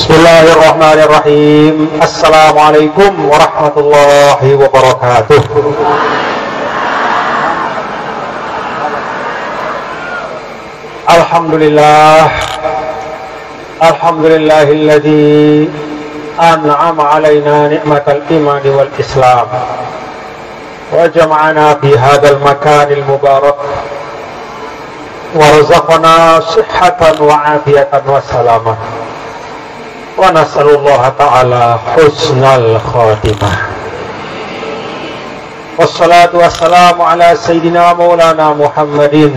Bismillahirrahmanirrahim. Assalamualaikum warahmatullahi wabarakatuh. Alhamdulillah. Alhamdulillahilladzi an'ama alaina ni'matal iman wal islam wa jama'ana fi hadzal makanil mubarak wa razaqana sihhatan wa afiyatan wa salaman. Wa nas'alullaha ta'ala husnal khatimah. Wassalatu wassalamu ala sayyidina maulana Muhammadin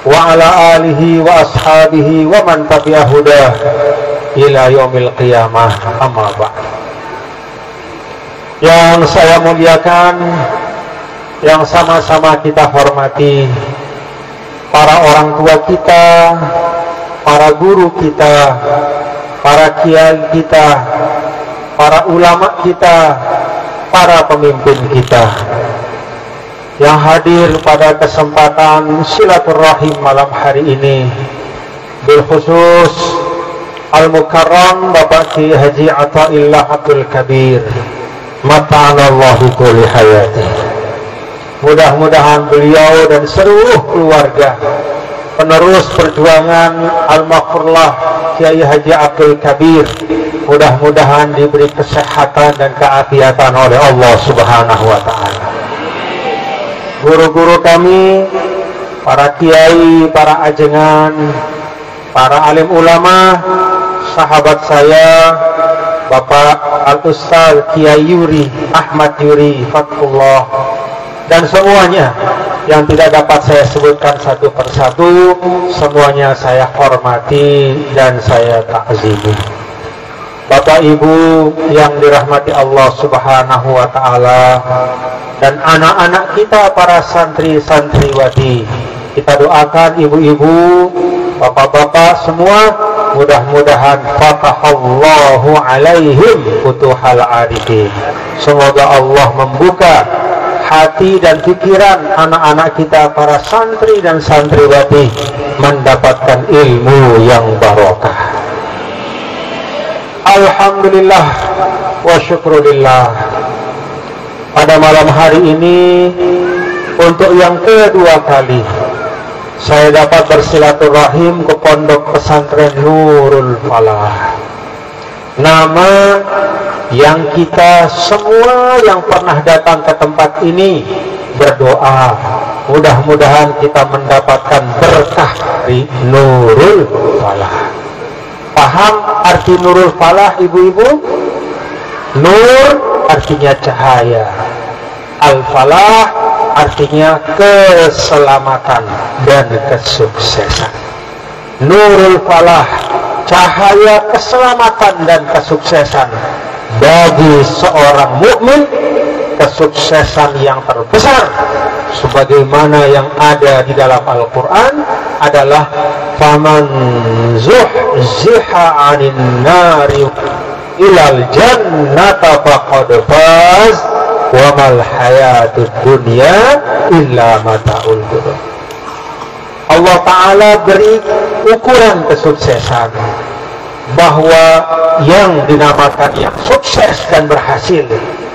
wa ala alihi wa ashabihi wa man tabi'ah hudah ila yaumil qiyamah, amma ba'd. Yang saya muliakan, yang sama-sama kita hormati, para orang tua kita, para guru kita, para kiai kita, para ulama kita, para pemimpin kita yang hadir pada kesempatan silaturahim malam hari ini, bil khusus Al-Mukarram Bapak Ki Haji Athaillah Abdul Kabir, mata'anallahu kulli hayati. Mudah-mudahan beliau dan seluruh keluarga penerus perjuangan Al-Maghfurlah Kiai Haji Abdul Kabir, mudah-mudahan diberi kesehatan dan keafiatan oleh Allah Subhanahu wa ta'ala. Guru-guru kami, para kiai, para ajengan, para alim ulama, sahabat saya Bapak Al-Ustaz Kiai Yuri Ahmad Yuri Fathullah, dan semuanya yang tidak dapat saya sebutkan satu persatu, semuanya saya hormati dan saya takzimi. Bapak Ibu yang dirahmati Allah Subhanahu wa ta'ala, dan anak-anak kita para santri-santriwati, kita doakan ibu-ibu, bapak-bapak semua, mudah-mudahan fatahallahu alaihim futuhal arifin. Semoga Allah membuka hati dan pikiran anak-anak kita para santri dan santriwati mendapatkan ilmu yang barokah. Alhamdulillah wa syukrulillah. Pada malam hari ini, untuk yang kedua kali saya dapat bersilaturahim ke Pondok Pesantren Nurul Falah. Nama yang kita semua yang pernah datang ke tempat ini berdoa, mudah-mudahan kita mendapatkan berkah di Nurul Falah. Paham arti Nurul Falah, ibu-ibu? Nur artinya cahaya, Al-Falah artinya keselamatan dan kesuksesan. Nurul Falah, cahaya keselamatan dan kesuksesan bagi seorang mukmin, kesuksesan yang terbesar sebagaimana yang ada di dalam Al-Quran adalah faman zuhziha 'anil nari ilal jannata faqad faz wa mal hayatud dunya illa mata'ul ghurur. Allah Ta'ala beri ukuran kesuksesan, bahwa yang dinamakan yang sukses dan berhasil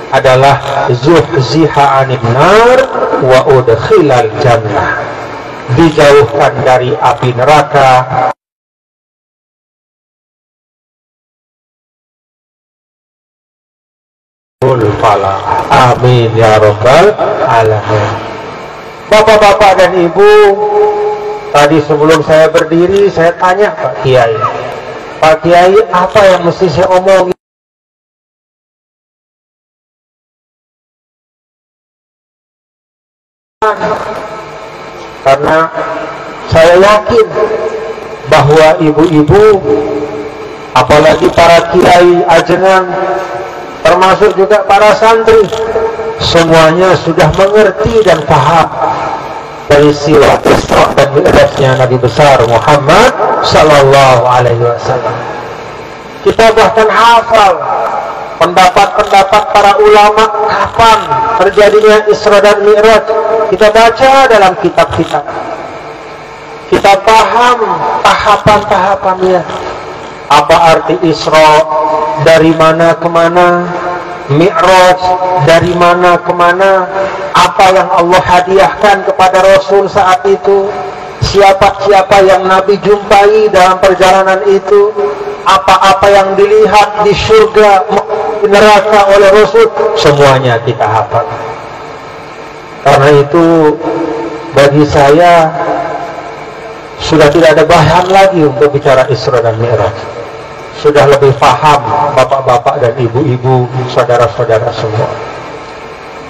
adalah zuhziha 'anil nar wa udkhilal jannah, dijauhkan dari api neraka, Falah. Amin ya rabbal alamin. Bapak-bapak dan ibu, tadi sebelum saya berdiri saya tanya Pak Kiai, Pak Kiai, apa yang mesti saya omongin? Karena saya yakin bahwa ibu-ibu, apalagi para kiai ajengan, termasuk juga para santri, semuanya sudah mengerti dan paham peristiwa Isra dan Mi'rajnya Nabi besar Muhammad sallallahu alaihi wasallam. Kita bahkan hafal pendapat-pendapat para ulama kapan terjadinya Isra dan Mi'raj. Kita baca dalam kitab-kitab. kita paham tahapan-tahapannya. Apa arti Isra, dari mana ke mana, Mi'raj, dari mana ke mana, apa yang Allah hadiahkan kepada Rasul saat itu, siapa-siapa yang Nabi jumpai dalam perjalanan itu, apa-apa yang dilihat di surga, di neraka oleh Rasul, semuanya kita hafal. Karena itu bagi saya sudah tidak ada bahan lagi untuk bicara Isra dan Mi'raj. Sudah lebih paham bapak-bapak dan ibu-ibu, saudara-saudara semua.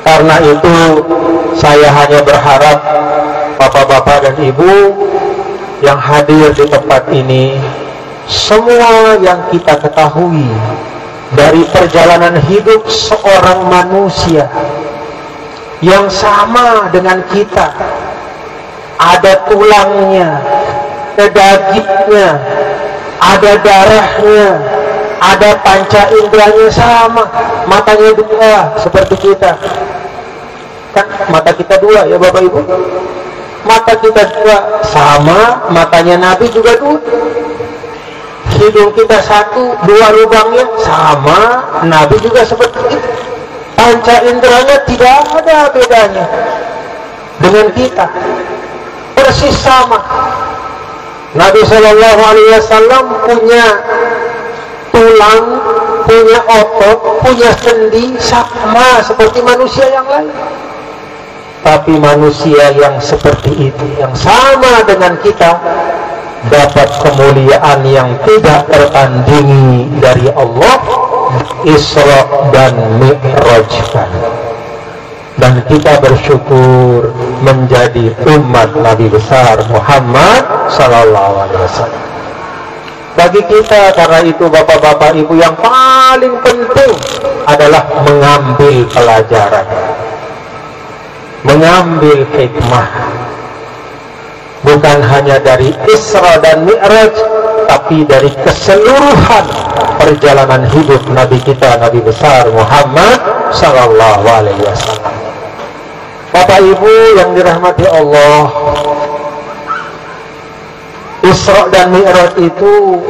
Karena itu saya hanya berharap bapak-bapak dan ibu yang hadir di tempat ini, semua yang kita ketahui dari perjalanan hidup seorang manusia yang sama dengan kita, ada tulangnya, ada dagingnya, ada darahnya, ada panca inderanya sama, matanya dua seperti kita. Kan mata kita dua ya Bapak Ibu, mata kita dua sama, matanya Nabi juga dua. Hidung kita satu, dua lubangnya sama, Nabi juga seperti itu. Panca inderanya tidak ada bedanya dengan kita, persis sama. Nabi Shallallahu Alaihi Wasallam punya tulang, punya otot, punya sendi sama seperti manusia yang lain. Tapi manusia yang seperti itu, yang sama dengan kita, dapat kemuliaan yang tidak tertandingi dari Allah, Isra dan Mi'raj. Dan kita bersyukur menjadi umat Nabi besar Muhammad Sallallahu Alaihi Wasallam. Bagi kita, karena itu bapak-bapak ibu, yang paling penting adalah mengambil pelajaran, mengambil hikmah, bukan hanya dari Isra dan Mi'raj, tapi dari keseluruhan perjalanan hidup Nabi kita, Nabi besar Muhammad Sallallahu Alaihi Wasallam. Bapak Ibu yang dirahmati Allah, Isra dan Mi'raj itu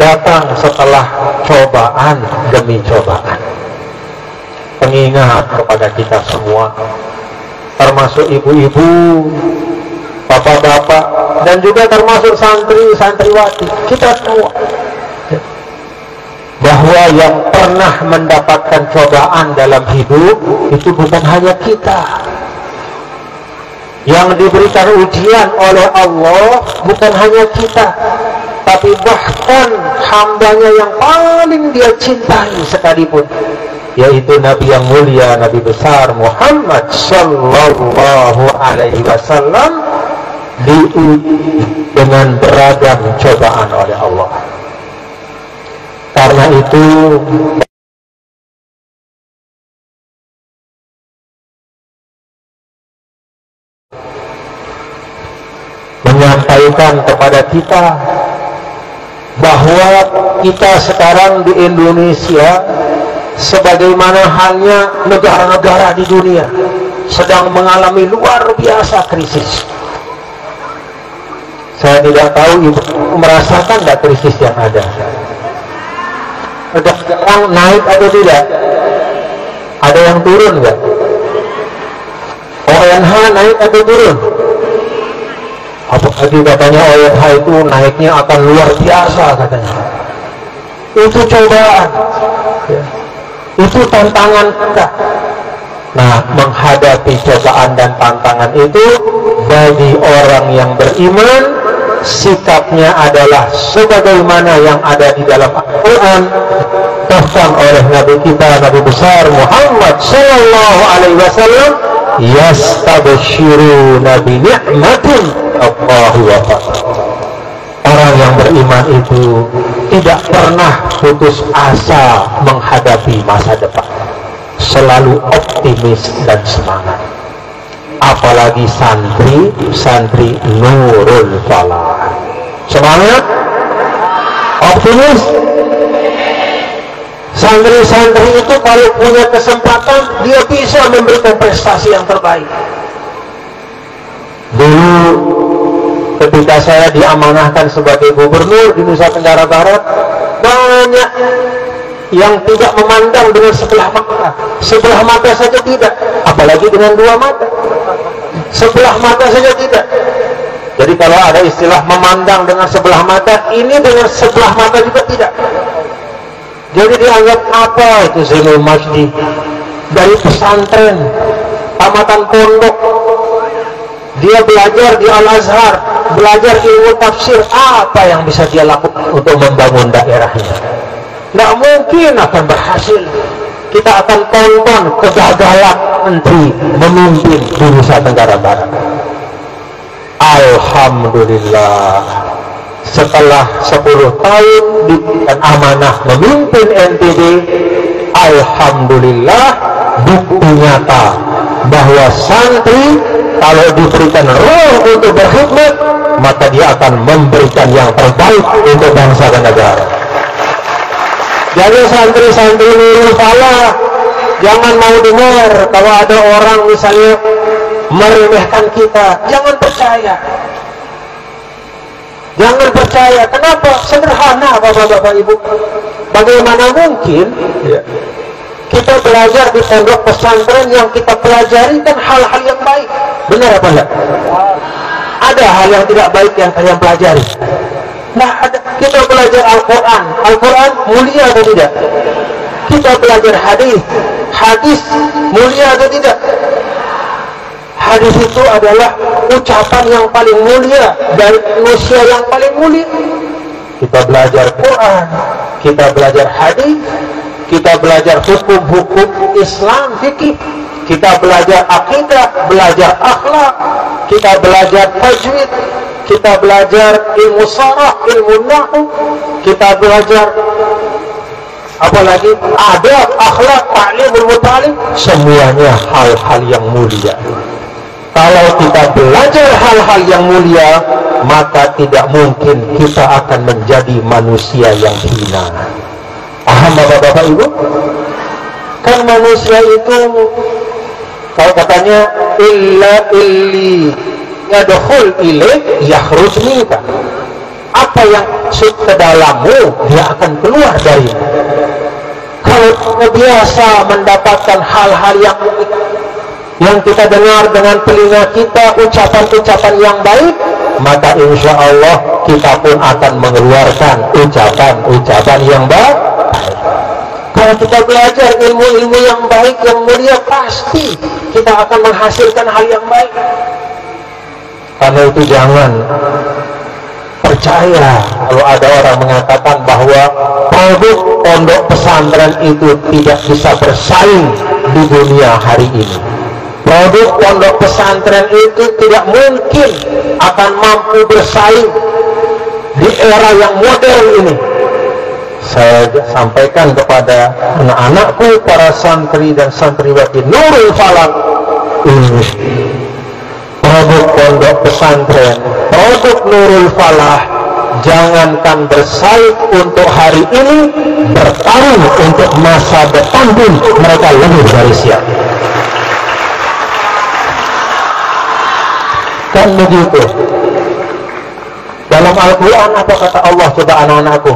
datang setelah cobaan demi cobaan. Pengingat kepada kita semua, termasuk ibu-ibu, bapak-bapak, dan juga termasuk santri-santriwati, kita semua, bahwa yang pernah mendapatkan cobaan dalam hidup itu bukan hanya kita. Yang diberikan ujian oleh Allah bukan hanya kita, tapi bahkan hambanya yang paling dia cintai sekalipun, yaitu Nabi yang mulia, Nabi besar Muhammad Sallallahu Alaihi Wasallam, diuji dengan beragam cobaan oleh Allah. Karena itu menyampaikan kepada kita bahwa kita sekarang di Indonesia, sebagaimana halnya negara-negara di dunia, sedang mengalami luar biasa krisis. Saya tidak tahu ibu merasakan tidak krisis yang ada. Sekarang naik atau tidak? Ada yang turun nggak? ONH naik atau turun? Apalagi katanya ONH itu naiknya akan luar biasa katanya. Itu cobaan, ya. Itu tantangan kita. Nah, menghadapi cobaan dan tantangan itu bagi orang yang beriman, sikapnya adalah sebagaimana yang ada di dalam Al-Quran, bahkan oleh Nabi kita, Nabi besar Muhammad Sallallahu Alaihi Wasallam, yastabshiruna bi ni'matin Allahu wa fadl. Orang yang beriman itu tidak pernah putus asa menghadapi masa depan, selalu optimis dan semangat. Apalagi santri Nurul Falah, semangat, optimis. Santri-santri itu kalau punya kesempatan, dia bisa memberikan prestasi yang terbaik. Dulu ketika saya diamanahkan sebagai gubernur di Nusa Tenggara Barat, banyak yang tidak memandang dengan sebelah mata saja tidak, apalagi dengan dua mata, sebelah mata saja tidak. Jadi kalau ada istilah memandang dengan sebelah mata, ini dengan sebelah mata juga tidak. Jadi dianggap apa itu Zainul Majdi dari pesantren tamatan pondok, dia belajar di Al-Azhar, belajar ilmu tafsir, apa yang bisa dia lakukan untuk membangun daerahnya? Tidak mungkin akan berhasil. Kita akan tonton kegagalan menteri memimpin di Nusa Tenggara Barat. Alhamdulillah, setelah 10 tahun diberikan amanah memimpin NTB, alhamdulillah bukti nyata bahwa santri kalau diberikan ruang untuk berkhidmat, maka dia akan memberikan yang terbaik untuk bangsa dan negara. Jadi santri-santri Nurul Falah, jangan mau dengar kalau ada orang misalnya meremehkan kita, jangan percaya. Jangan percaya. Kenapa? Sederhana Bapak-bapak Ibu. Bagaimana mungkin kita belajar di pondok pesantren yang kita pelajari kan hal-hal yang baik? Benar apa enggak? Ada hal yang tidak baik yang kalian pelajari? Nah, kita belajar Al-Quran. Al-Quran mulia atau tidak? Kita belajar hadis. Hadis mulia atau tidak? Hadis itu adalah ucapan yang paling mulia dari manusia yang paling mulia. Kita belajar Quran, kita belajar hadis, kita belajar hukum-hukum Islam, fikih, kita belajar akidah, belajar akhlak, kita belajar tajwid, kita belajar ilmu sharah, ilmu nahwu, kita belajar apalagi adab, akhlak, ta'limul mutalim, semuanya hal-hal yang mulia. Kalau kita belajar hal-hal yang mulia, maka tidak mungkin kita akan menjadi manusia yang hina. Paham Bapak-bapak Ibu? Kan manusia itu, kalau katanya illa illi yadkhul ilaik yakhruj minka, apa yang masuk ke dalammu, dia akan keluar darimu. Kalau kita biasa mendapatkan hal-hal yang kita dengar dengan telinga kita, ucapan-ucapan yang baik, maka insya Allah kita pun akan mengeluarkan ucapan-ucapan yang baik. Kalau kita belajar ilmu-ilmu yang baik, yang mulia, pasti kita akan menghasilkan hal yang baik. Karena itu jangan percaya kalau ada orang mengatakan bahwa produk pondok pesantren itu tidak bisa bersaing di dunia hari ini. Produk pondok pesantren itu tidak mungkin akan mampu bersaing di era yang modern ini. Saya sampaikan kepada anak-anakku, para santri dan santriwati Nurul Falah, ini produk pondok pesantren, produk Nurul Falah, jangankan bersaing untuk hari ini, bertarung untuk masa depan pun mereka lebih dari siap. Kan begitu. Dalam Al-Quran apa kata Allah? Coba anak-anakku.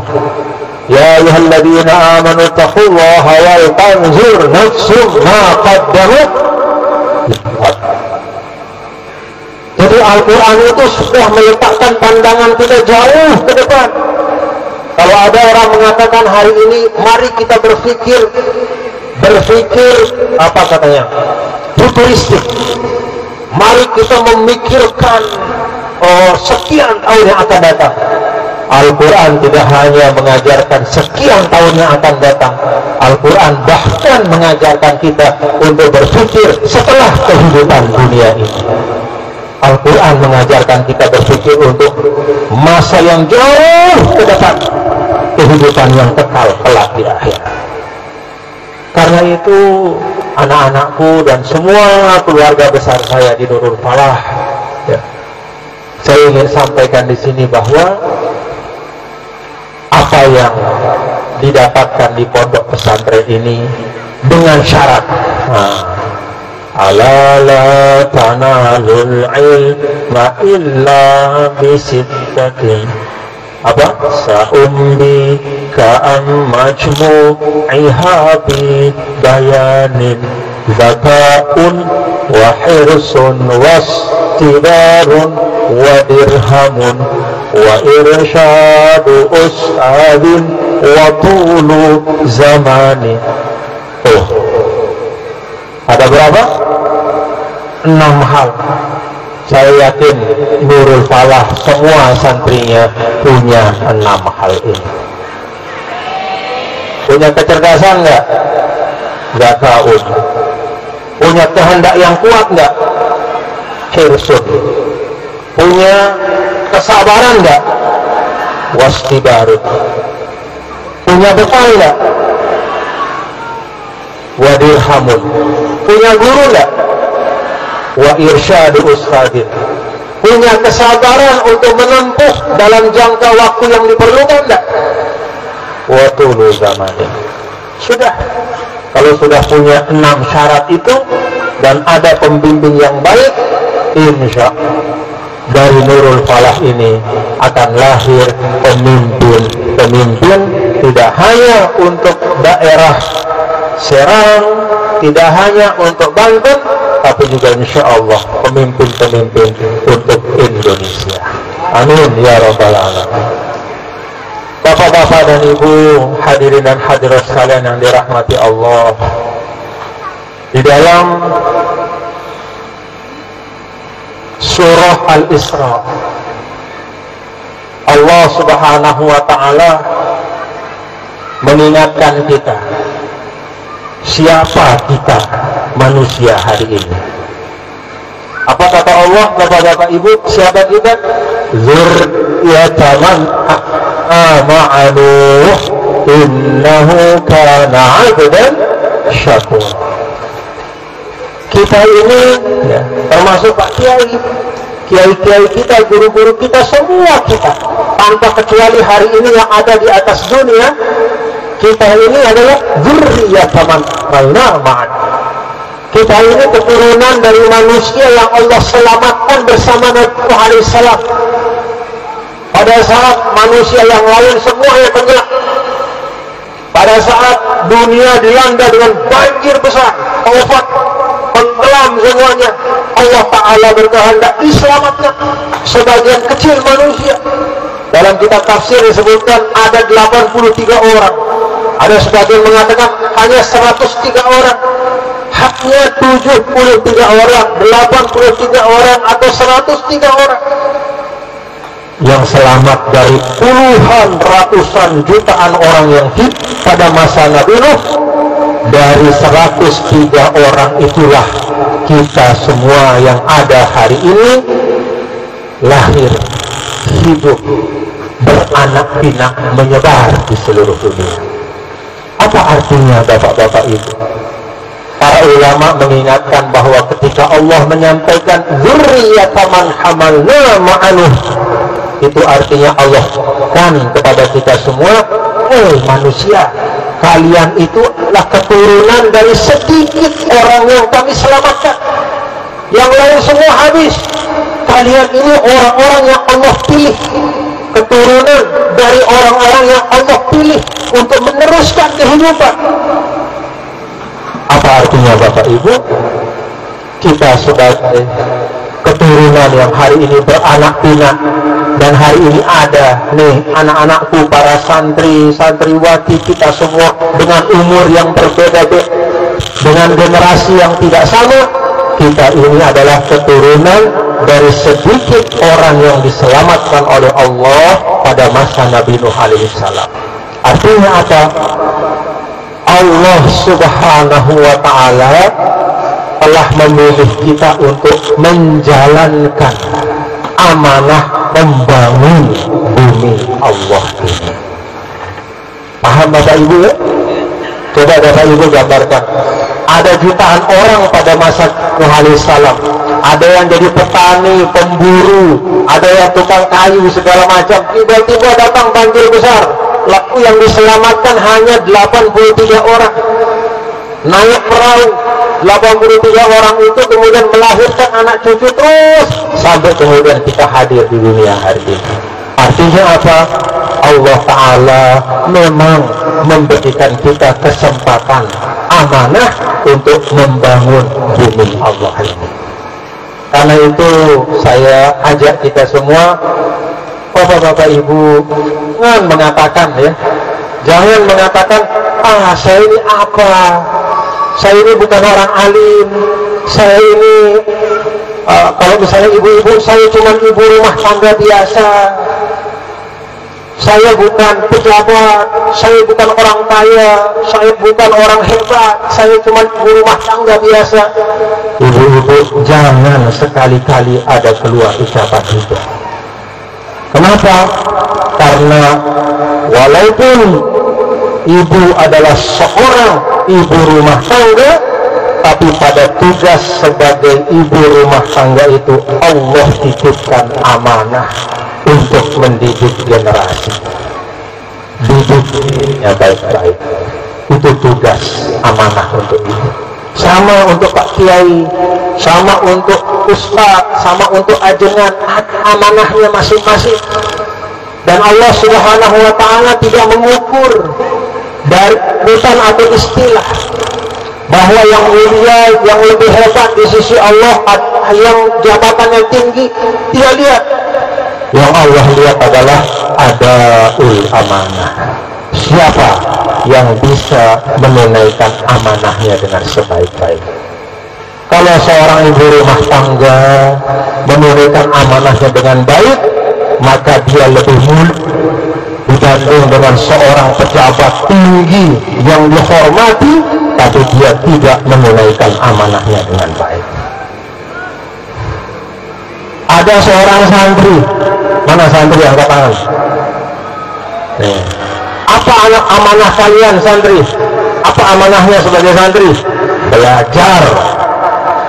Ya ayyuhalladzina amanu taqullaha wal tanzur nafsum ma qaddamat. Jadi Al-Quran itu sudah meletakkan pandangan kita jauh ke depan. Kalau ada orang mengatakan hari ini, mari kita berpikir apa katanya? Futuristik. Mari kita memikirkan sekian tahun yang akan datang. Al-Quran tidak hanya mengajarkan sekian tahun yang akan datang. Al-Quran bahkan mengajarkan kita untuk berpikir setelah kehidupan dunia ini. Al-Quran mengajarkan kita berpikir untuk masa yang jauh ke depan, kehidupan yang kekal kelak di akhirat. Karena itu anak-anakku dan semua keluarga besar saya di Nurul Falah, ya, saya ingin sampaikan di sini bahwa apa yang didapatkan di pondok pesantren ini dengan syarat, ala la tanalul ilma illa bisittatin. Apa? Sa'umbi ka'am majmu'iha bi bayanin zaka'un wa hirsun wastibarun wa dirhamun wa irsyadu us'adin wa tulu zamani. Oh, ada berapa? 6 hal. Saya yakin Nurul Falah semua santrinya punya 6 hal ini. Punya kecerdasan nggak? Nggak tahu. Punya kehendak yang kuat nggak? Hirsun. Punya kesabaran nggak? Wastibarut. Punya bekal nggak? Wadirhamun. Punya guru nggak? Wa irsyadu ustadin. Punya kesabaran untuk menempuh dalam jangka waktu yang diperlukan enggak? Wa tulu zamanin. Sudah. Kalau sudah punya 6 syarat itu dan ada pembimbing yang baik, insya dari Nurul Falah ini akan lahir pemimpin tidak hanya untuk daerah Serang, tidak hanya untuk Banten, tapi juga insya Allah pemimpin-pemimpin untuk Indonesia. Amin ya rabbal alamin. Bapak-bapak dan ibu, hadirin dan hadirat sekalian yang dirahmati Allah, di dalam surah Al-Isra, Allah Subhanahu wa ta'ala mengingatkan kita, siapa kita manusia hari ini. Apa kata Allah, bapak-bapak ibu, siapa kita? Zurriyatan ama'anu innahu kana 'abdan syakur. Kita ini ya, termasuk Pak Kiai kita, guru-guru kita, semua kita tanpa kecuali hari ini yang ada di atas dunia, kita ini adalah zurriyatan ama'an. Kita ini keturunan dari manusia yang Allah selamatkan bersama Nabi alaihissalam. Pada saat manusia yang lain semuanya tenggelam, pada saat dunia dilanda dengan banjir besar, taufan, tenggelam semuanya, Allah Ta'ala berkehendak diselamatkan sebagian kecil manusia. Dalam kitab tafsir disebutkan ada 83 orang, ada sebagian mengatakan hanya 103 orang. Haknya 73 orang, 83 orang, atau 103 orang yang selamat dari puluhan ratusan jutaan orang yang hidup pada masa Nabi Nuh. Dari 103 orang itulah kita semua yang ada hari ini lahir, hidup, beranak pinak, menyebar di seluruh dunia. Apa artinya bapak-bapak itu? Para ulama mengingatkan bahwa ketika Allah menyampaikan dzurriyyatan man hamalna ma'anuh, itu artinya Allah kan kepada kita semua, manusia, kalian itu adalah keturunan dari sedikit orang yang kami selamatkan. Yang lain semua habis. Kalian ini orang-orang yang Allah pilih, keturunan dari orang-orang yang Allah pilih untuk meneruskan kehidupan. Apa artinya Bapak Ibu? Kita sebagai keturunan yang hari ini beranak pinak, dan hari ini ada nih anak-anakku, para santri, santriwati kita semua dengan umur yang berbeda-beda, dengan generasi yang tidak sama. Kita ini adalah keturunan dari sedikit orang yang diselamatkan oleh Allah pada masa Nabi Nuh alaihissalam. Artinya apa? Allah Subhanahu wa ta'ala telah memilih kita untuk menjalankan amanah membangun bumi Allah ini. Paham Bapak Ibu ya? Coba Bapak Ibu gambarkan. Ada jutaan orang pada masa Nuh alaihissalam. Ada yang jadi petani, pemburu, ada yang tukang kayu segala macam. Tiba-tiba datang banjir besar. Lalu yang diselamatkan hanya 83 orang. Naik perahu, 83 orang itu kemudian melahirkan anak cucu terus sampai kemudian kita hadir di dunia hari ini. Artinya apa? Allah Ta'ala memang memberikan kita kesempatan amanah untuk membangun bumi Allah ini. Karena itu saya ajak kita semua, bapak-bapak ibu, jangan mengatakan ya, jangan mengatakan, saya ini apa, saya ini bukan orang alim, saya ini kalau misalnya ibu-ibu, saya cuma ibu rumah tangga biasa, saya bukan pejabat, saya bukan orang kaya, saya bukan orang hebat, saya cuma ibu rumah tangga biasa. Ibu-ibu, jangan sekali-kali ada keluar ucapan itu. Kenapa? Karena walaupun ibu adalah seorang ibu rumah tangga, tapi pada tugas sebagai ibu rumah tangga itu Allah titipkan amanah untuk mendidik generasi. Didiknya baik-baik, itu tugas amanah untuk ibu. Sama untuk Pak Kiai, sama untuk Ustaz, sama untuk ajengan, amanahnya masing-masing. Dan Allah Subhanahu wa Ta'ala tidak mengukur dari bukan atau istilah bahwa yang mulia, yang lebih hebat di sisi Allah, yang jabatannya tinggi, tidak lihat. Yang Allah lihat adalah adaul amanah. Siapa yang bisa menunaikan amanahnya dengan sebaik-baik? Kalau seorang ibu rumah tangga menunaikan amanahnya dengan baik, maka dia lebih mulia dibanding dengan seorang pejabat tinggi yang dihormati, tapi dia tidak menunaikan amanahnya dengan baik. Ada seorang santri, mana santri angkat tangan? Apa amanah kalian santri? Apa amanahnya sebagai santri? Belajar.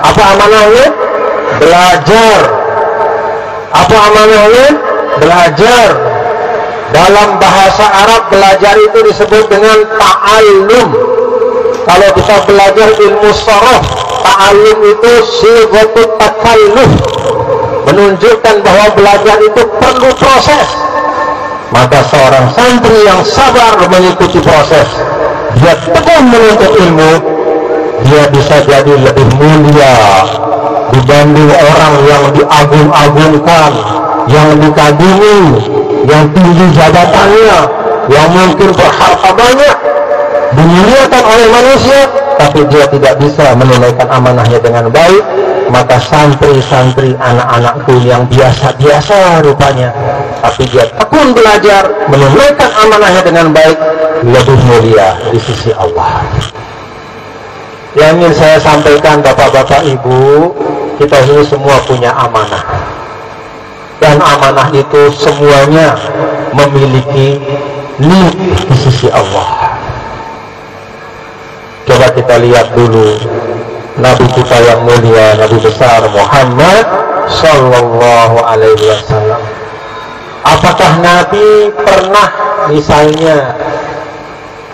Apa amanahnya? Belajar. Apa amanahnya? Belajar. Dalam bahasa Arab belajar itu disebut dengan ta'allum. Kalau kita belajar ilmu sharaf, ta'allum itu sighatut takalluf, menunjukkan bahwa belajar itu perlu proses. Maka seorang santri yang sabar mengikuti proses, dia tekun menuntut ilmu, dia bisa jadi lebih mulia dibanding orang yang diagung-agungkan, yang dikagumi, yang tinggi jabatannya, yang mungkin berharta banyak, dimuliakan oleh manusia, tapi dia tidak bisa menunaikan amanahnya dengan baik. Maka santri-santri anak-anakku yang biasa-biasa rupanya, tapi dia tekun belajar, menunaikan amanahnya dengan baik, lebih mulia di sisi Allah. Yang ingin saya sampaikan bapak-bapak ibu, kita ini semua punya amanah, dan amanah itu semuanya memiliki nilai di sisi Allah. Coba kita lihat dulu Nabi kita yang mulia, Nabi besar Muhammad Sallallahu Alaihi Wasallam. Apakah Nabi pernah misalnya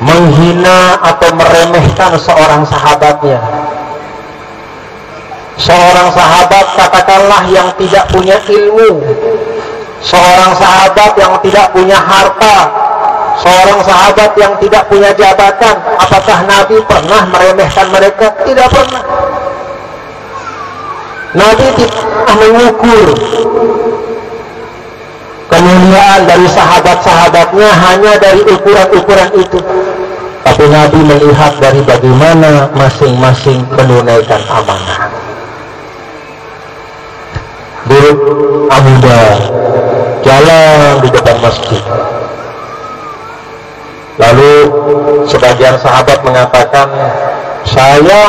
menghina atau meremehkan seorang sahabatnya? Seorang sahabat katakanlah yang tidak punya ilmu, seorang sahabat yang tidak punya harta, seorang sahabat yang tidak punya jabatan, apakah Nabi pernah meremehkan mereka? Tidak pernah. Nabi tidak mengukur kemuliaan dari sahabat-sahabatnya hanya dari ukuran-ukuran itu, tapi Nabi melihat dari bagaimana masing-masing menunaikan amanah. Dulu Amuda jalan di depan masjid, lalu sebagian sahabat mengatakan, saya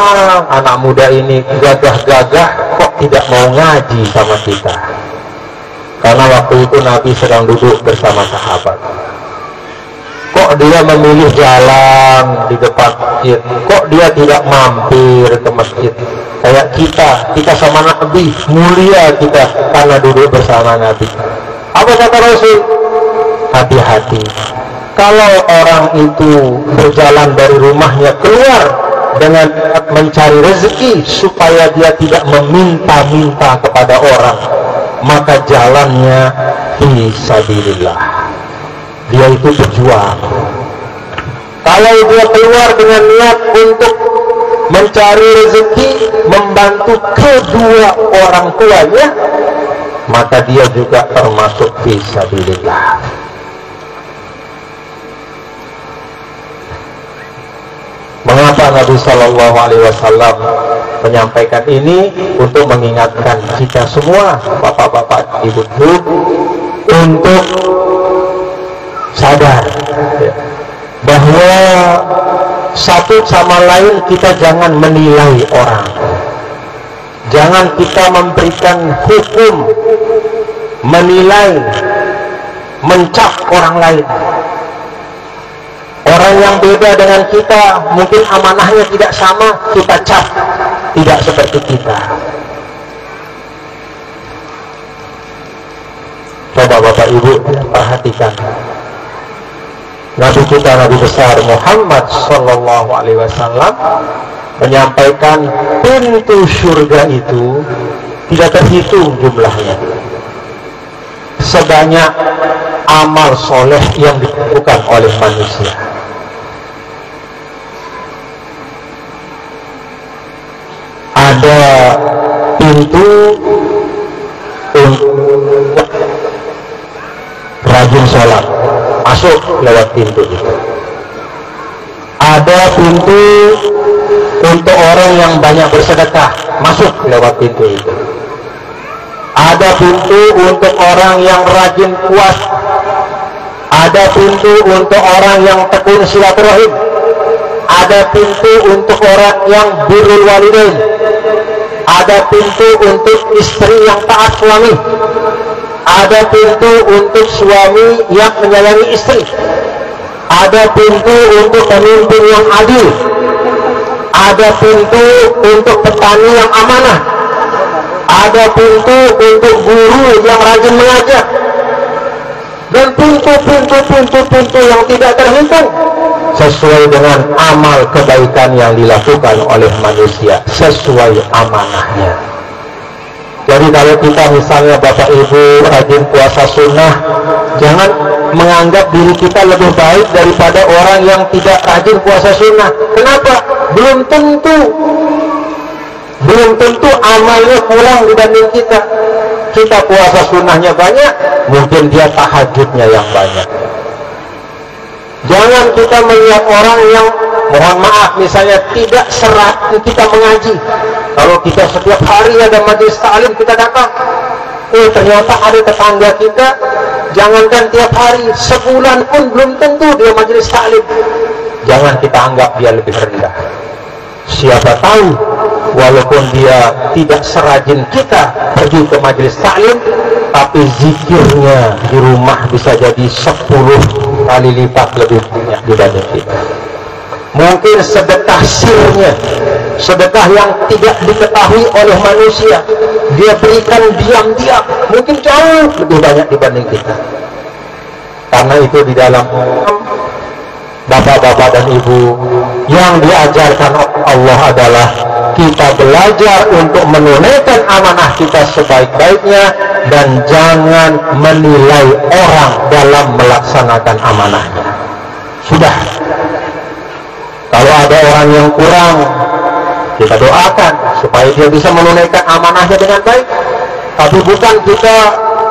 anak muda ini gagah-gagah kok tidak mau ngaji sama kita. Karena waktu itu Nabi sedang duduk bersama sahabat. Kok dia memilih jalan di depan masjid, kok dia tidak mampir ke masjid. Kayak kita sama Nabi, mulia kita karena duduk bersama Nabi. Apa kata Rasul? Hati-hati, kalau orang itu berjalan dari rumahnya keluar dengan mencari rezeki supaya dia tidak meminta-minta kepada orang, maka jalannya fisabilillah. Dia itu berjuang. Kalau dia keluar dengan niat untuk mencari rezeki, membantu kedua orang tuanya, maka dia juga termasuk fisabilillah. Mengapa Nabi Shallallahu Alaihi Wasallam menyampaikan ini? Untuk mengingatkan kita semua, bapak-bapak, ibu-ibu, untuk sadar bahwa satu sama lain kita jangan menilai orang, jangan kita memberikan hukum, menilai, mencap orang lain. Orang yang beda dengan kita, mungkin amanahnya tidak sama, kita cap, tidak seperti kita. Coba Bapak Ibu perhatikan, Nabi kita, Nabi besar Muhammad Sallallahu Alaihi Wasallam menyampaikan pintu surga itu tidak terhitung jumlahnya, sebanyak amal soleh yang dilakukan oleh manusia. Ada pintu untuk rajin sholat, masuk lewat pintu itu. Ada pintu untuk orang yang banyak bersedekah, masuk lewat pintu itu. Ada pintu untuk orang yang rajin puasa. Ada pintu untuk orang yang tekun silaturahim. Ada pintu untuk orang yang birrul walidain. Ada pintu untuk istri yang taat suami. Ada pintu untuk suami yang menyayangi istri. Ada pintu untuk pemimpin yang adil. Ada pintu untuk petani yang amanah. Ada pintu untuk guru yang rajin mengajar. Dan pintu-pintu yang tidak terhitung sesuai dengan amal kebaikan yang dilakukan oleh manusia, sesuai amanahnya. Jadi kalau kita misalnya Bapak Ibu rajin puasa sunnah, jangan menganggap diri kita lebih baik daripada orang yang tidak rajin puasa sunnah. Kenapa? Belum tentu amalnya kurang dibanding kita. Kita puasa sunnahnya banyak, mungkin dia tahajudnya yang banyak. Jangan kita melihat orang yang, mohon maaf, misalnya tidak serat kita mengaji. Kalau kita setiap hari ada majelis ta'lim, kita datang. Ternyata ada tetangga kita, jangankan tiap hari, sebulan pun belum tentu dia majelis ta'lim. Jangan kita anggap dia lebih rendah. Siapa tahu, walaupun dia tidak serajin kita pergi ke majelis ta'lim, tapi zikirnya di rumah bisa jadi 10 kali lipat lebih banyak dibanding kita. Mungkin sedekah sirnya, sedekah yang tidak diketahui oleh manusia, dia berikan diam-diam, mungkin jauh lebih banyak dibanding kita. Karena itu di dalam bapak-bapak dan ibu, yang diajarkan Allah adalah kita belajar untuk menunaikan amanah kita sebaik-baiknya dan jangan menilai orang dalam melaksanakan amanahnya. Sudah. Kalau ada orang yang kurang, kita doakan supaya dia bisa menunaikan amanahnya dengan baik. Tapi bukan kita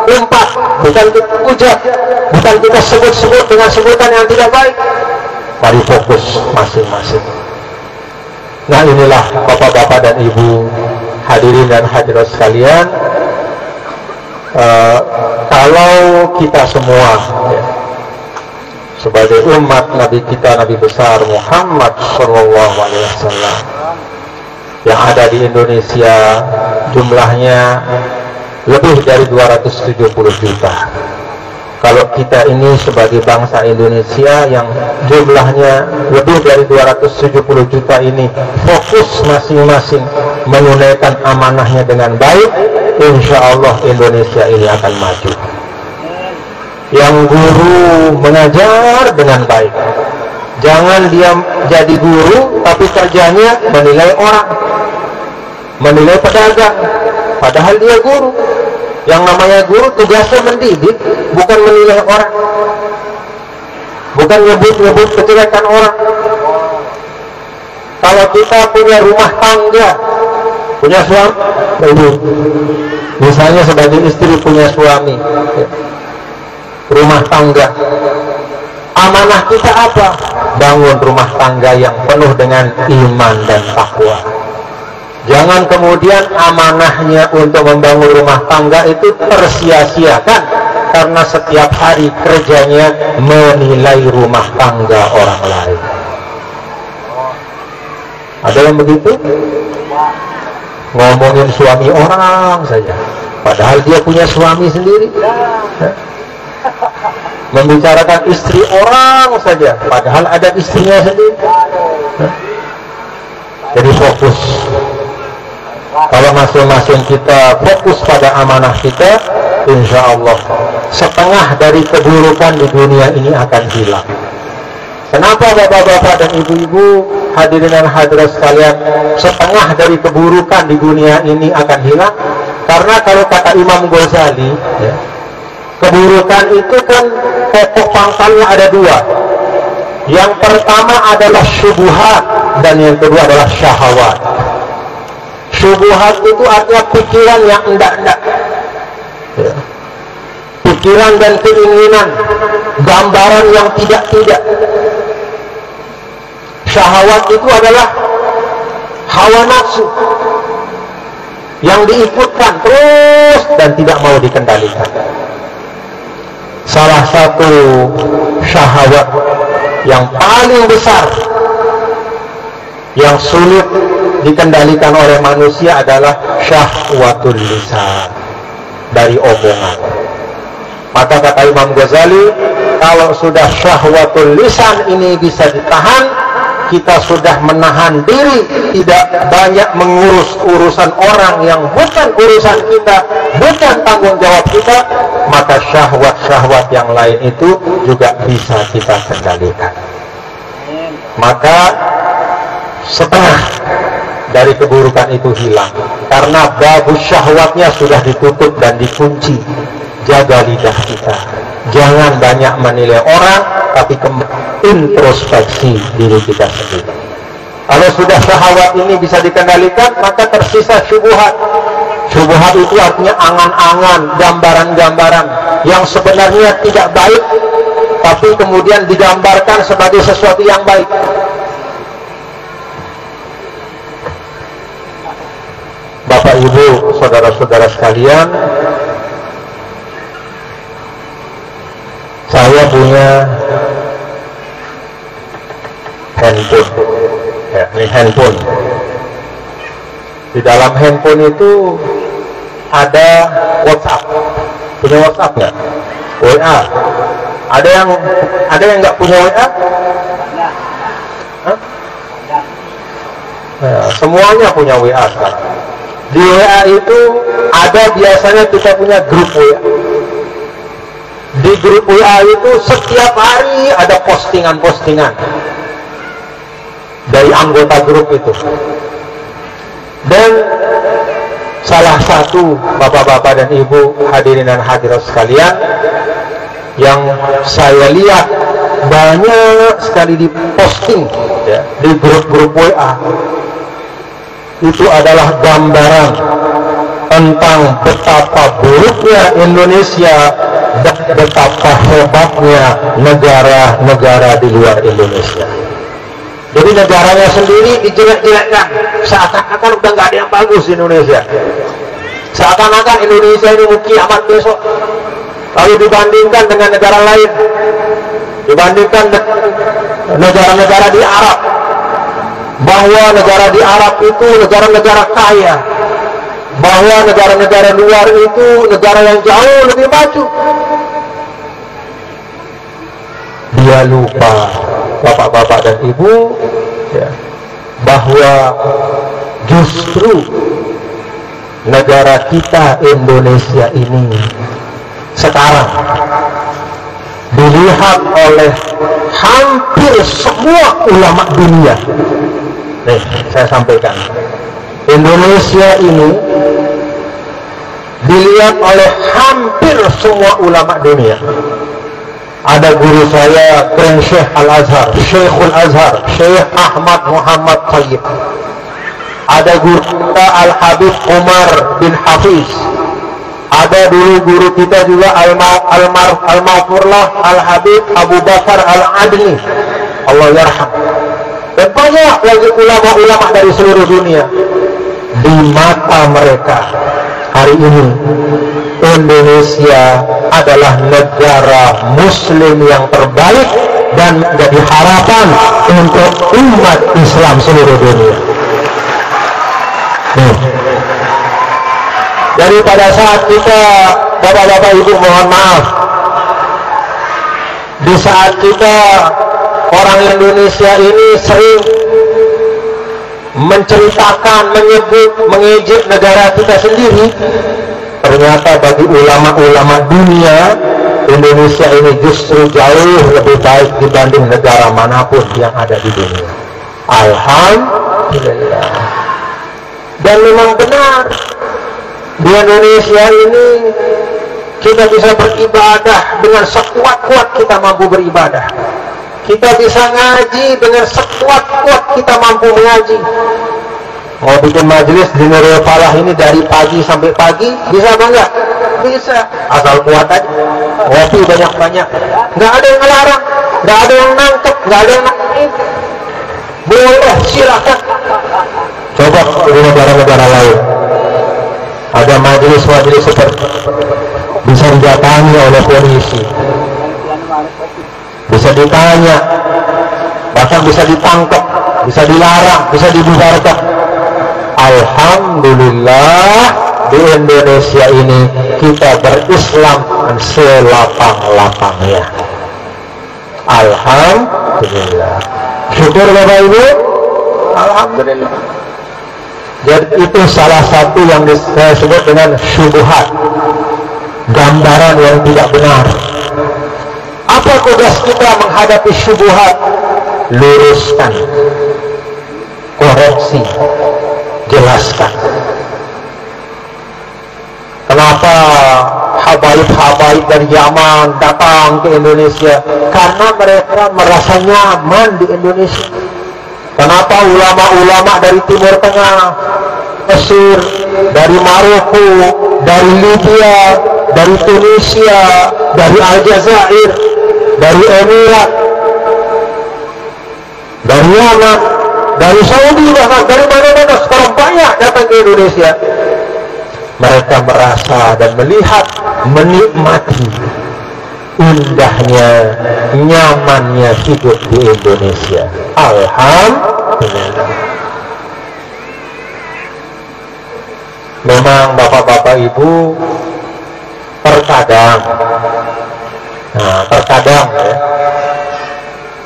umpat, bukan kita ujat, bukan kita sebut-sebut dengan sebutan yang tidak baik. Mari fokus masing-masing. Nah, inilah bapak-bapak dan ibu, hadirin dan hadirat sekalian, kalau kita semua sebagai umat Nabi kita, Nabi besar Muhammad Sallallahu Alaihi Wasallam yang ada di Indonesia, jumlahnya lebih dari 270 juta. Kalau kita ini sebagai bangsa Indonesia yang jumlahnya lebih dari 270 juta ini fokus masing-masing menunaikan amanahnya dengan baik, insya Allah Indonesia ini akan maju. Yang guru mengajar dengan baik, Jangan dia jadi guru tapi kerjanya menilai orang, menilai pedagang, padahal dia guru. Yang namanya guru tugasnya mendidik, bukan menilai orang, bukan nyebut-nyebut kejelekan orang. Kalau kita punya rumah tangga, punya suami, misalnya sebagai istri punya suami, rumah tangga, amanah kita apa? Bangun rumah tangga yang penuh dengan iman dan takwa. Jangan kemudian amanahnya untuk membangun rumah tangga itu tersia-siakan karena setiap hari kerjanya menilai rumah tangga orang lain. Ada yang begitu? Ngomongin suami orang saja, padahal dia punya suami sendiri. Membicarakan istri orang saja, padahal ada istrinya sendiri. Jadi fokus. Kalau masing-masing kita fokus pada amanah kita, insya Allah setengah dari keburukan di dunia ini akan hilang. Kenapa bapak-bapak dan ibu-ibu, hadirin dan hadirat sekalian, setengah dari keburukan di dunia ini akan hilang? Karena kalau kata Imam Ghazali, ya, keburukan itu kan pokok pangkalnya ada dua. Yang pertama adalah syubhat dan yang kedua adalah syahwat. Syubhat itu artinya pikiran yang enggak-enggak, ya. Pikiran dan keinginan, gambaran yang tidak-tidak. Syahwat itu adalah hawa nafsu yang diikutkan terus dan tidak mau dikendalikan. Salah satu syahwat yang paling besar yang sulit dikendalikan oleh manusia adalah syahwatul lisan, dari omongan. Maka kata Imam Ghazali, kalau sudah syahwatul lisan ini bisa ditahan, kita sudah menahan diri, tidak banyak mengurus urusan orang yang bukan urusan kita, bukan tanggung jawab kita, maka syahwat-syahwat yang lain itu juga bisa kita kendalikan. Maka setengah dari keburukan itu hilang, karena babu syahwatnya sudah ditutup dan dikunci. Jaga lidah kita, jangan banyak menilai orang, tapi introspeksi diri kita sendiri. Kalau sudah syahwat ini bisa dikendalikan, maka tersisa syubhat. Syubhat itu artinya angan-angan, gambaran-gambaran yang sebenarnya tidak baik, tapi kemudian digambarkan sebagai sesuatu yang baik. Bapak Ibu, saudara-saudara sekalian, saya punya handphone, ya, ini handphone. Di dalam handphone itu ada WhatsApp. Punya WhatsApp nggak? WA. Ada yang nggak punya WA? Hah? Ya, semuanya punya WA sekarang. Di WA itu ada biasanya kita punya grup WA. Di grup WA itu setiap hari ada postingan-postingan dari anggota grup itu. Dan salah satu bapak-bapak dan ibu, hadirin dan hadirat sekalian, yang saya lihat banyak sekali diposting, ya, di grup-grup WA, itu adalah gambaran tentang betapa buruknya Indonesia dan betapa hebatnya negara-negara di luar Indonesia. Jadi negaranya sendiri dijelek-jelekkan, seakan-akan udah nggak ada yang bagus di Indonesia. Seakan-akan Indonesia ini mau kiamat besok. Lalu dibandingkan dengan negara lain, dibandingkan negara-negara di Arab, bahwa negara di Arab itu negara-negara kaya, bahwa negara-negara luar itu negara yang jauh lebih maju. Dia lupa, bapak-bapak dan ibu, ya, bahwa justru negara kita Indonesia ini sekarang dilihat oleh hampir semua ulama dunia. Nih, saya sampaikan. Indonesia ini dilihat oleh hampir semua ulama dunia. Ada guru saya, Grand Syekh Al-Azhar, Syekhul Azhar, Syekh Ahmad Muhammad Thayyib. Ada guru kita Al-Habib Umar bin Hafiz. Ada dulu guru kita juga Al-Mawfurlah Al-Habib Abu Bakar Al-Adni, Allah yarham. Dan banyak lagi ulama-ulama dari seluruh dunia. Di mata mereka hari ini Indonesia adalah negara muslim yang terbaik dan menjadi harapan untuk umat Islam seluruh dunia. Jadi pada saat kita, bapak-bapak ibu mohon maaf, di saat kita orang Indonesia ini sering menceritakan, menyebut, mengejek negara kita sendiri, ternyata bagi ulama-ulama dunia, Indonesia ini justru jauh lebih baik dibanding negara manapun yang ada di dunia. Alhamdulillah. Dan memang benar, di Indonesia ini kita bisa beribadah dengan sekuat-kuat kita mampu beribadah. Kita bisa ngaji dengan sekuat-kuat kita mampu mengaji. Mau bikin majelis di Nurul Falah ini dari pagi sampai pagi, bisa apa enggak? Bisa, asal kuat aja. Ngopi banyak-banyak, nggak ada yang ngelarang, nggak ada yang nangkep, nggak ada yang nangkep. Boleh, silakan. Coba di negara-negara lain ada majelis-majelis seperti bisa didatangi oleh polisi, bisa ditanya, bahkan bisa ditangkap, bisa dilarang, bisa dibubarkan. Alhamdulillah di Indonesia ini kita berislam dan selapang-lapangnya. Alhamdulillah. Syukur Bapak Ibu. Alhamdulillah. Jadi itu salah satu yang saya sebut dengan syubhat, gambaran yang tidak benar. Apa tugas kita menghadapi syubhat? Luruskan, koreksi, jelaskan. Kenapa habaib-habaib dari Yaman datang ke Indonesia? Karena mereka merasa nyaman di Indonesia. Kenapa ulama-ulama dari Timur Tengah, Mesir, dari Maroko, dari Libya, dari Tunisia, dari Aljazair, dari Emirat, dari Yaman, dari Saudi, bahkan dari mana-mana sekarang banyak datang ke Indonesia. Mereka merasa dan melihat, menikmati indahnya, nyamannya hidup di Indonesia. Alhamdulillah. Memang bapak-bapak ibu terkadang ya,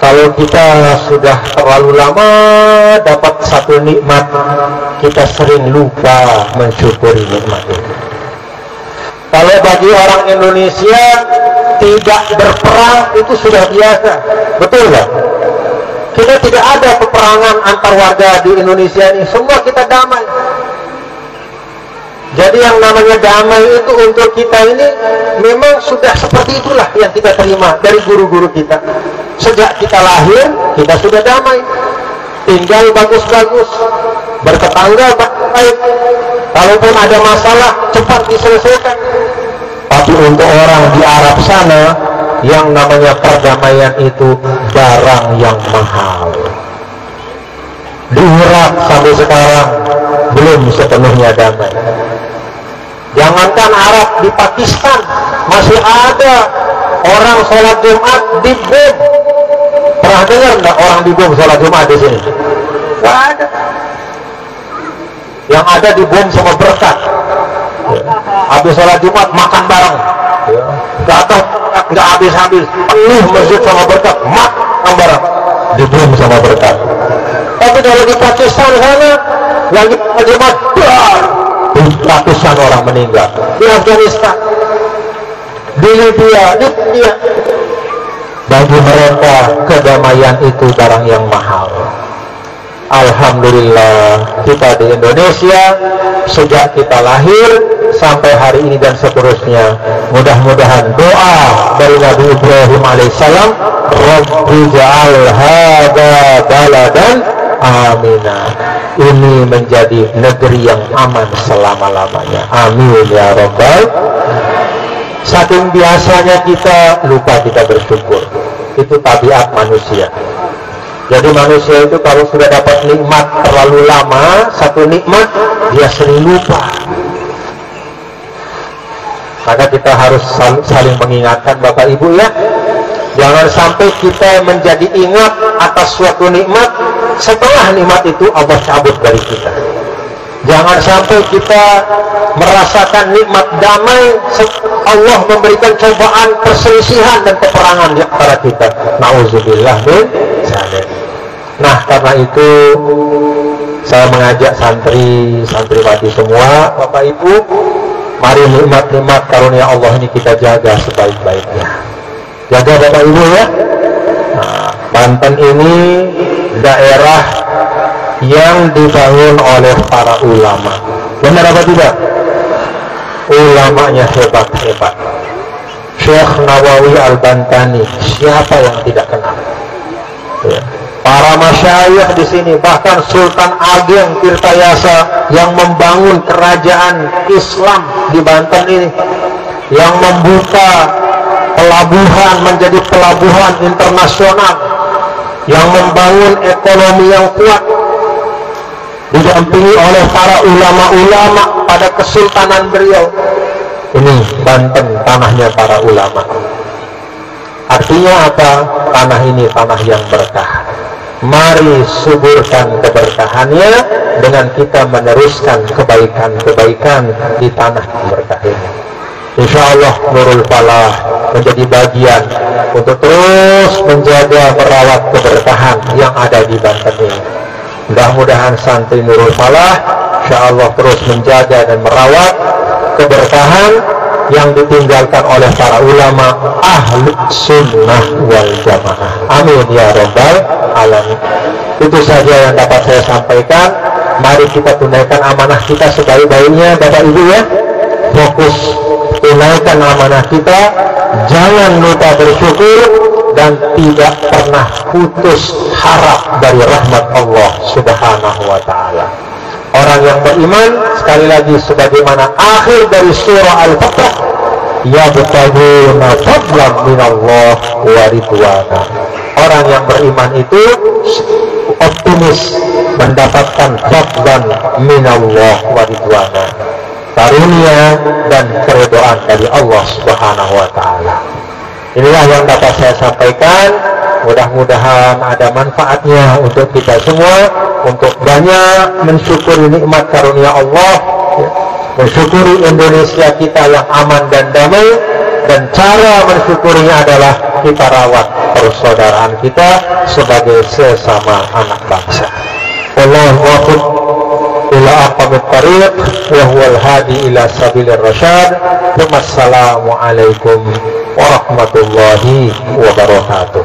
kalau kita sudah terlalu lama dapat satu nikmat, kita sering lupa mensyukuri nikmat itu. Kalau bagi orang Indonesia tidak berperang itu sudah biasa, betul nggak? Kita tidak ada peperangan antar warga di Indonesia ini, semua kita damai. Jadi yang namanya damai itu untuk kita ini memang sudah seperti itulah yang kita terima dari guru-guru kita. Sejak kita lahir, kita sudah damai, tinggal bagus-bagus, bertetangga baik, kalaupun ada masalah cepat diselesaikan. Tapi untuk orang di Arab sana, yang namanya perdamaian itu barang yang mahal. Di Irak sampai sekarang belum sepenuhnya damai. Jangankan Arab, di Pakistan masih ada orang sholat Jumat dibom. Pernah dengar nggak orang dibom sholat Jumat di sini? Nggak ada. Yang ada dibom sama berkat. Habis sholat Jumat makan bareng. Datang nggak habis-habis, penuh masjid sama berkat, makan bareng, dibom sama berkat. Tapi kalau di Pakistan sana lagi Jumat, ratusan orang meninggal. Di Afghanistan, di Libya, Bagi mereka kedamaian itu barang yang mahal. Alhamdulillah kita di Indonesia sejak kita lahir sampai hari ini dan seterusnya, mudah-mudahan doa dari Nabi Ibrahim alaihissalam, Rabbi ja'al hadza baladan amina, ini menjadi negeri yang aman selama-lamanya, amin ya rabbal. Saking biasanya kita lupa kita bersyukur, itu tabiat manusia. Jadi manusia itu kalau sudah dapat nikmat terlalu lama, satu nikmat, dia sering lupa. Maka kita harus saling mengingatkan Bapak Ibu ya. Jangan sampai kita menjadi ingat atas suatu nikmat, setelah nikmat itu Allah cabut dari kita. Jangan sampai kita merasakan nikmat damai, Allah memberikan cobaan, perselisihan dan peperangan di antara kita. Nauzubillah min dzalik. Nah, karena itu saya mengajak santriwati semua, Bapak Ibu, mari nikmat-nikmat karunia Allah ini kita jaga sebaik-baiknya. Jaga Bapak Ibu ya. Nah, Banten ini daerah yang dibangun oleh para ulama. Benar apa tidak? Ulamanya hebat-hebat. Syekh Nawawi Al-Bantani, siapa yang tidak kenal? Ya. Para masyayikh di sini, bahkan Sultan Ageng Tirtayasa yang membangun kerajaan Islam di Banten ini, yang membuka pelabuhan menjadi pelabuhan internasional, yang membangun ekonomi yang kuat, didampingi oleh para ulama-ulama pada kesultanan beliau. Ini Banten, tanahnya para ulama. Artinya apa? Tanah ini tanah yang berkah. Mari suburkan keberkahannya dengan kita meneruskan kebaikan-kebaikan di tanah berkah ini. Insya Allah Nurul Falah menjadi bagian untuk terus menjaga merawat keberkahan yang ada di Banten ini. Mudah-mudahan santri Nurul Falah insya Allah terus menjaga dan merawat keberkahan yang ditinggalkan oleh para ulama ahlu sunnah wal jamaah. Amin ya rabbal alamin. Itu saja yang dapat saya sampaikan. Mari kita tunaikan amanah kita sebaik-baiknya Bapak Ibu ya. Fokus tunaikan amanah kita, jangan lupa bersyukur, dan tidak pernah putus harap dari rahmat Allah subhanahu wa ta'ala. Orang yang beriman, sekali lagi sebagaimana akhir dari surah Al-Fatah, yabtaguna fadlan minallah wa ridwana. Orang yang beriman itu optimis mendapatkan fadlan minallah wa ridwana, karunia dan keridhaan dari Allah subhanahu wa ta'ala. Inilah yang dapat saya sampaikan. Mudah-mudahan ada manfaatnya untuk kita semua, untuk banyak mensyukuri nikmat karunia Allah, mensyukuri Indonesia kita yang aman dan damai, dan cara mensyukurinya adalah kita rawat persaudaraan kita sebagai sesama anak bangsa. Wallahu a'lam ila aqwamit thariq wa huwal hadi ila sabilir rasyad. Wassalamu alaikum warahmatullahi wabarakatuh.